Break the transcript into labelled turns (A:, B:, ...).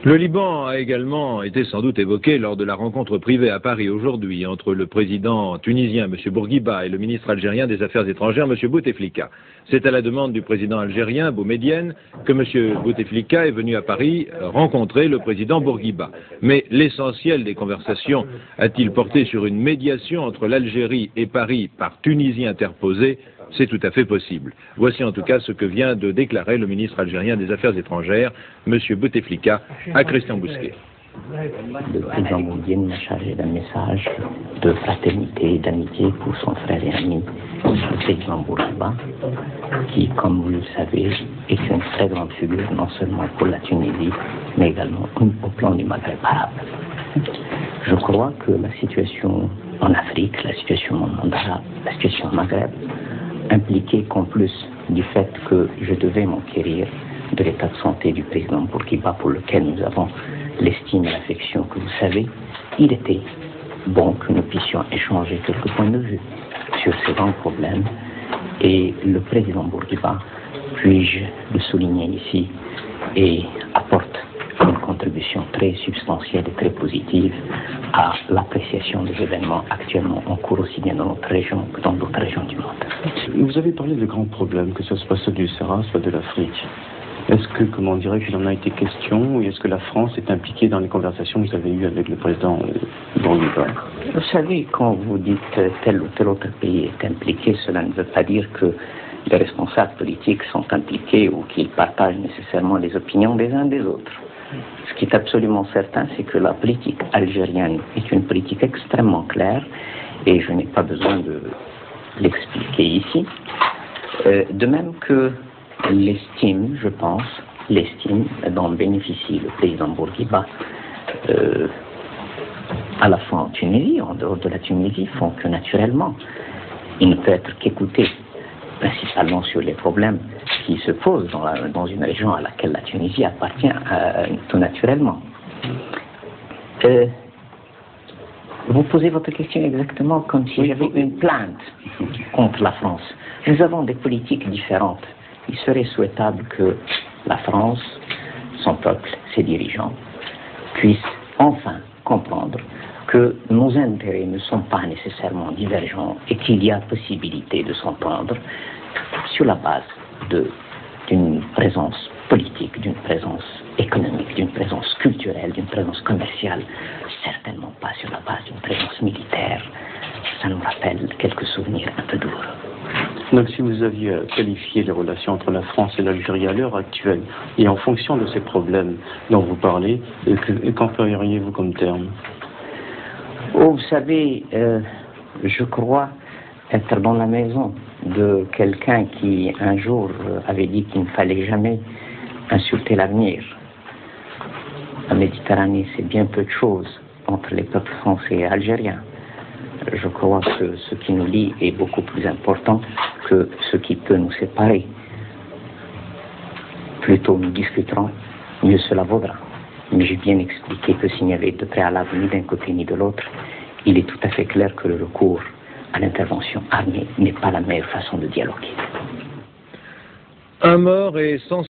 A: Le Liban a également été sans doute évoqué lors de la rencontre privée à Paris aujourd'hui entre le président tunisien, M. Bourguiba, et le ministre algérien des Affaires étrangères, M. Bouteflika. C'est à la demande du président algérien, Boumedienne, que M. Bouteflika est venu à Paris rencontrer le président Bourguiba. Mais l'essentiel des conversations a-t-il porté sur une médiation entre l'Algérie et Paris par Tunisie interposée? C'est tout à fait possible. Voici en tout cas ce que vient de déclarer le ministre algérien des Affaires étrangères, M. Bouteflika, à Christian Bousquet.
B: Le président Boumedienne m'a chargé d'un message de fraternité et d'amitié pour son frère et ami, le président Bourguiba, qui, comme vous le savez, est une très grande figure, non seulement pour la Tunisie, mais également au plan du Maghreb arabe. Je crois que la situation en Afrique, la situation au monde arabe, la situation au Maghreb, impliquait qu'en plus du fait que je devais m'enquérir de l'état de santé du président Bourguiba, pour lequel nous avons l'estime et l'affection que vous savez, il était bon que nous puissions échanger quelques points de vue sur ces grands problèmes. Et le président Bourguiba, puis-je le souligner ici, et apporte une contribution très substantielle et très positive à l'appréciation des événements actuellement en cours aussi bien dans notre région que dans d'autres régions du monde.
C: Vous avez parlé de grands problèmes, que ce soit ceux du Sahara, soit de l'Afrique. Est-ce que, comment dirais-je, il en a été question, ou est-ce que la France est impliquée dans les conversations que vous avez eues avec le président Bourguiba?
B: Vous savez, quand vous dites tel ou tel autre pays est impliqué, cela ne veut pas dire que les responsables politiques sont impliqués ou qu'ils partagent nécessairement les opinions des uns des autres. Ce qui est absolument certain, c'est que la politique algérienne est une politique extrêmement claire, et je n'ai pas besoin de l'expliquer ici. De même que l'estime, je pense, l'estime dont bénéficie le président Bourguiba, à la fois en Tunisie, en dehors de la Tunisie, font que naturellement, il ne peut être qu'écouté, principalement sur les problèmes qui se posent dans une région à laquelle la Tunisie appartient tout naturellement. Vous posez votre question exactement comme si j'avais une plainte contre la France. Nous avons des politiques différentes. Il serait souhaitable que la France, son peuple, ses dirigeants, puissent enfin comprendre que nos intérêts ne sont pas nécessairement divergents et qu'il y a possibilité de s'entendre sur la base d'une présence politique, d'une présence économique, d'une présence culturelle, d'une présence commerciale, certainement pas sur la base d'une présence militaire. Ça nous rappelle quelques souvenirs un peu douloureux.
C: Donc si vous aviez qualifié les relations entre la France et l'Algérie à l'heure actuelle, et en fonction de ces problèmes dont vous parlez, qu'employeriez-vous comme terme?
B: Oh, vous savez, je crois être dans la maison de quelqu'un qui un jour avait dit qu'il ne fallait jamais insulter l'avenir. La Méditerranée, c'est bien peu de choses entre les peuples français et algériens. Je crois que ce qui nous lie est beaucoup plus important que ce qui peut nous séparer. Plus tôt nous discuterons, mieux cela vaudra. Mais j'ai bien expliqué que s'il n'y avait de préalable ni d'un côté ni de l'autre, il est tout à fait clair que le recours à l'intervention armée n'est pas la meilleure façon de dialoguer.
A: Un mort et 100